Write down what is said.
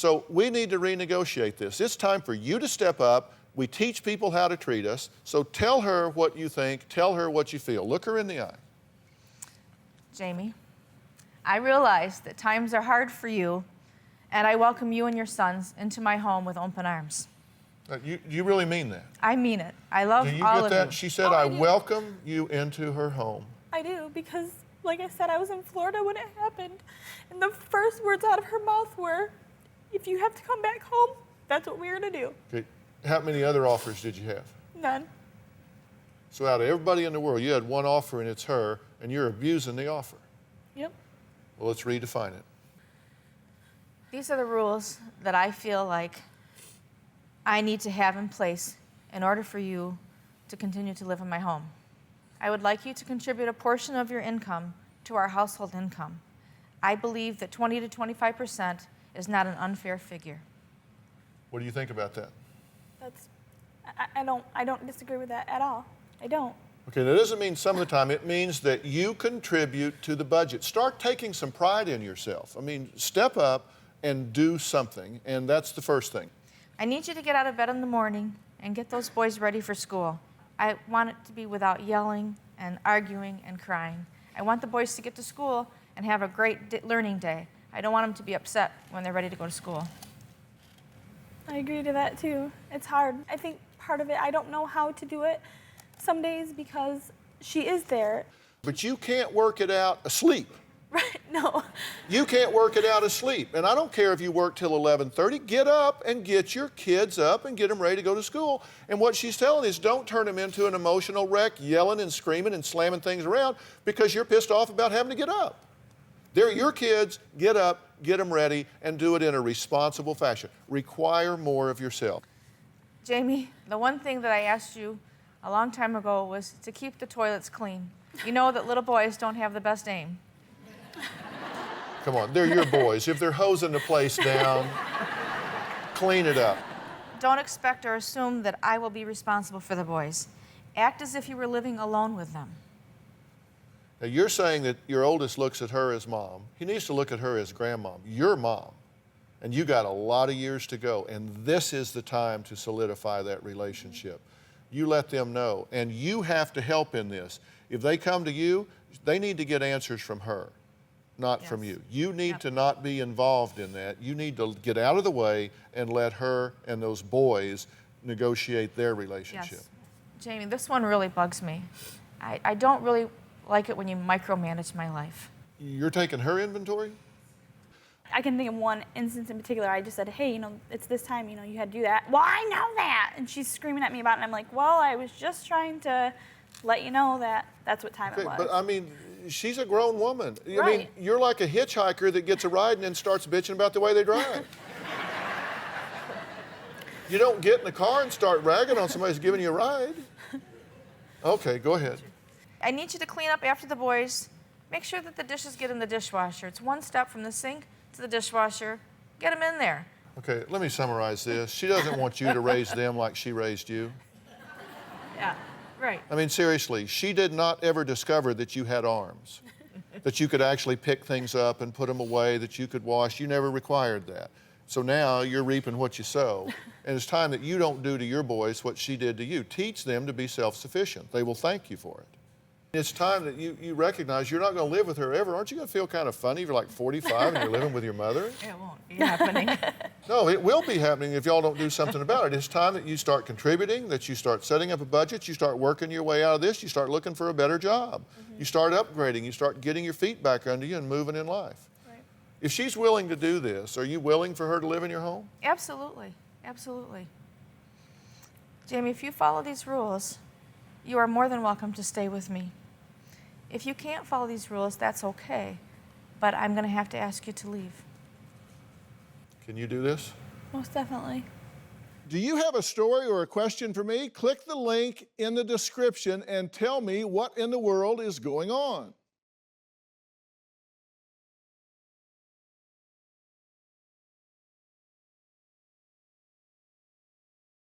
So we need to renegotiate this. It's time for you to step up. We teach people how to treat us. So tell her what you think. Tell her what you feel. Look her in the eye. Jamie, I realize that times are hard for you, and I welcome you and your sons into my home with open arms. You really mean that? I mean it. I love all of you. Do you get that? She said, I welcome you into her home. I do, because like I said, I was in Florida when it happened, and the first words out of her mouth were, if you have to come back home, that's what we're gonna do. Okay. How many other offers did you have? None. So out of everybody in the world, you had one offer and it's her, and you're abusing the offer. Yep. Well, let's redefine it. These are the rules that I feel like I need to have in place in order for you to continue to live in my home. I would like you to contribute a portion of your income to our household income. I believe that 20 to 25% is not an unfair figure. What do you think about that? I don't disagree with that at all. I don't. Okay, that doesn't mean some of the time. It means that you contribute to the budget. Start taking some pride in yourself. I mean, step up and do something, and that's the first thing. I need you to get out of bed in the morning and get those boys ready for school. I want it to be without yelling and arguing and crying. I want the boys to get to school and have a great learning day. I don't want them to be upset when they're ready to go to school. I agree to that too. It's hard. I think part of it, I don't know how to do it some days because she is there. But you can't work it out asleep. Right, no. You can't work it out asleep. And I don't care if you work till 11:30. Get up and get your kids up and get them ready to go to school. And what she's telling is don't turn them into an emotional wreck, yelling and screaming and slamming things around because you're pissed off about having to get up. They're your kids. Get up, get them ready, and do it in a responsible fashion. Require more of yourself. Jamie, the one thing that I asked you a long time ago was to keep the toilets clean. You know that little boys don't have the best aim. Come on, they're your boys. If they're hosing the place down, clean it up. Don't expect or assume that I will be responsible for the boys. Act as if you were living alone with them. Now, you're saying that your oldest looks at her as mom. He needs to look at her as grandmom, your mom. And you got a lot of years to go, and this is the time to solidify that relationship. You let them know, and you have to help in this. If they come to you, they need to get answers from her, not from you. You need to not be involved in that. You need to get out of the way and let her and those boys negotiate their relationship. Yes. Jamie, this one really bugs me. I don't really like it when you micromanage my life. You're taking her inventory? I can think of one instance in particular. I just said, hey, it's this time, you had to do that. Well, I know that. And she's screaming at me about it. And I'm like, well, I was just trying to let you know that that's what time it was. But I mean, she's a grown woman. Right. I mean, you're like a hitchhiker that gets a ride and then starts bitching about the way they drive. You don't get in the car and start ragging on somebody who's giving you a ride. Okay, go ahead. I need you to clean up after the boys. Make sure that the dishes get in the dishwasher. It's one step from the sink to the dishwasher. Get them in there. Okay, let me summarize this. She doesn't want you to raise them like she raised you. Yeah, right. I mean, seriously, she did not ever discover that you had arms, that you could actually pick things up and put them away, that you could wash. You never required that. So now you're reaping what you sow. And it's time that you don't do to your boys what she did to you. Teach them to be self-sufficient. They will thank you for it. It's time that you recognize you're not going to live with her ever. Aren't you going to feel kind of funny if you're like 45 and you're living with your mother? It won't be happening. No, it will be happening if y'all don't do something about it. It's time that you start contributing, that you start setting up a budget, you start working your way out of this, you start looking for a better job. Mm-hmm. You start upgrading, you start getting your feet back under you and moving in life. Right. If she's willing to do this, are you willing for her to live in your home? Absolutely, absolutely. Jamie, if you follow these rules, you are more than welcome to stay with me. If you can't follow these rules, that's okay, but I'm going to have to ask you to leave. Can you do this? Most definitely. Do you have a story or a question for me? Click the link in the description and tell me what in the world is going on.